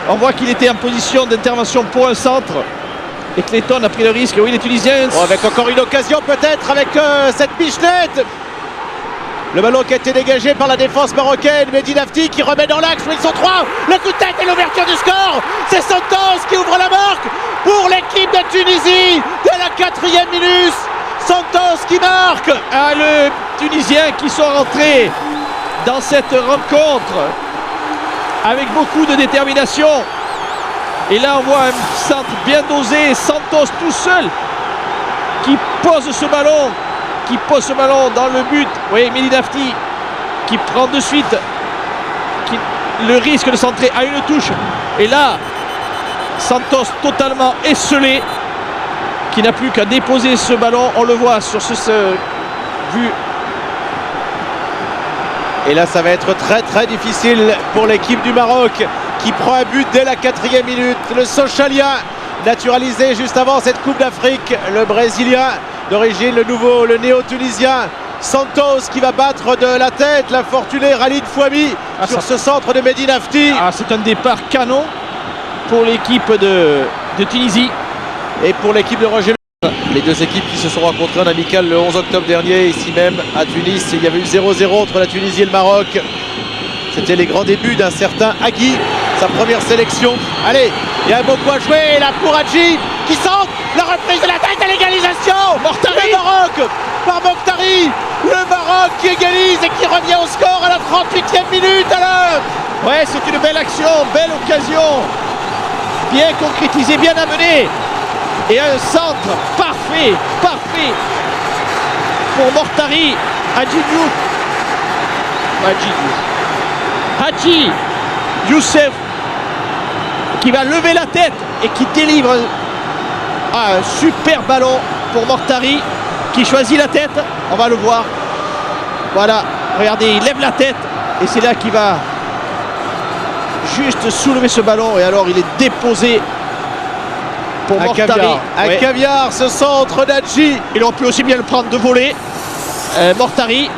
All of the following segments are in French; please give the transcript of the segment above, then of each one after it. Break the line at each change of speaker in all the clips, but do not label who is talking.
On voit qu'il était en position d'intervention pour un centre. Et Clayton a pris le risque. Oui, les Tunisiens.
Oh, avec encore une occasion peut-être avec cette pichenette. Le ballon qui a été dégagé par la défense marocaine. Mehdi Nafti qui remet dans l'axe. Ils sont trois. Le coup de tête et l'ouverture du score. C'est Santos qui ouvre la marque pour l'équipe de Tunisie dès la 4e minute. Santos qui marque.
Le Tunisien qui sont rentrés dans cette rencontre avec beaucoup de détermination. Et là on voit un centre bien dosé. Santos tout seul qui pose ce ballon dans le but. Oui, Mehdi Nafti qui prend de suite le risque de centrer à une touche. Et là Santos totalement esselé, qui n'a plus qu'à déposer ce ballon. On le voit sur ce vue.
Et là ça va être très très difficile pour l'équipe du Maroc qui prend un but dès la 4e minute. Le Sochalien naturalisé juste avant cette Coupe d'Afrique, le Brésilien d'origine, le néo-tunisien Santos qui va battre de la tête l'infortuné Khalid Fouami sur ce centre de Mehdi Nafti.
C'est un départ canon pour l'équipe de Tunisie
et pour l'équipe de Roger. Les deux équipes qui se sont rencontrées en amical le 11 octobre dernier ici même à Tunis. Il y avait eu 0-0 entre la Tunisie et le Maroc. C'était les grands débuts d'un certain Agui, sa première sélection. Allez, il y a beaucoup à jouer là pour Hadji qui centre, la reprise de la tête à l'égalisation.
Mortari.
Le Maroc par Mokhtari. Le Maroc qui égalise et qui revient au score à la 38e minute à l'heure.
Ouais, c'est une belle action, belle occasion. Bien concrétisé, bien amené. Et un centre parfait pour Mortari. Hadji Youssef qui va lever la tête et qui délivre un super ballon pour Mortari qui choisit la tête. On va le voir. Voilà, regardez, il lève la tête et c'est là qu'il va juste soulever ce ballon. Et alors il est déposé pour Mortari.
Un caviar, ce centre d'Hadji.
Il aurait pu aussi bien le prendre de voler. Mortari.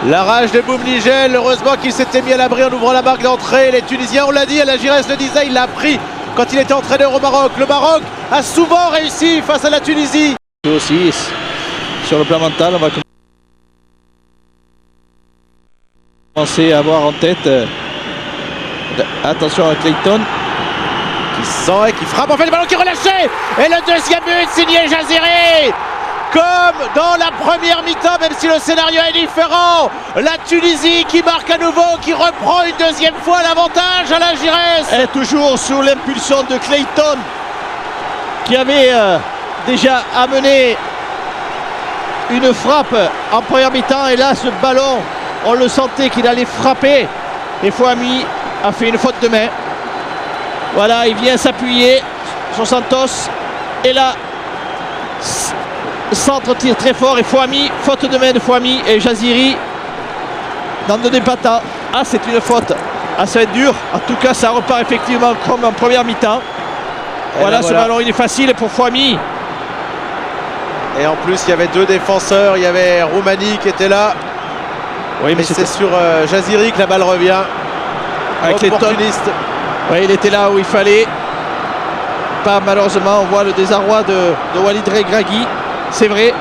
La rage de Boumnigel, heureusement qu'il s'était mis à l'abri en ouvrant la marque d'entrée. Les Tunisiens, on l'a dit, la Giresse le disait, il l'a appris quand il était entraîneur au Maroc. Le Maroc a souvent réussi face à la Tunisie.
Aussi, sur le plan mental, on va commencer à avoir en tête. Attention à Clayton.
Qui sent et qui frappe, en fait le ballon qui est relâché. Et le deuxième but signé Jaziri. Comme dans la première mi-temps, même si le scénario est différent, la Tunisie qui marque à nouveau, qui reprend une deuxième fois l'avantage à la Giresse.
Elle est toujours sous l'impulsion de Clayton, qui avait déjà amené une frappe en première mi-temps. Et là, ce ballon, on le sentait qu'il allait frapper. Et Fouami a fait une faute de main. Voilà, il vient s'appuyer sur Santos. Et là, centre tire très fort et Fouami, faute de main de Fouami et Jaziri dans le débattant. C'est une faute. Ça va être dur. En tout cas, ça repart effectivement comme en première mi-temps. Voilà, ce ballon, il est facile pour Fouami.
Et en plus, il y avait deux défenseurs. Il y avait Roumani qui était là. Oui, mais c'est sur Jaziri que la balle revient.
Avec les opportuniste. Oui, il était là où il fallait. Pas malheureusement, on voit le désarroi de Walid Regragui. C'est vrai.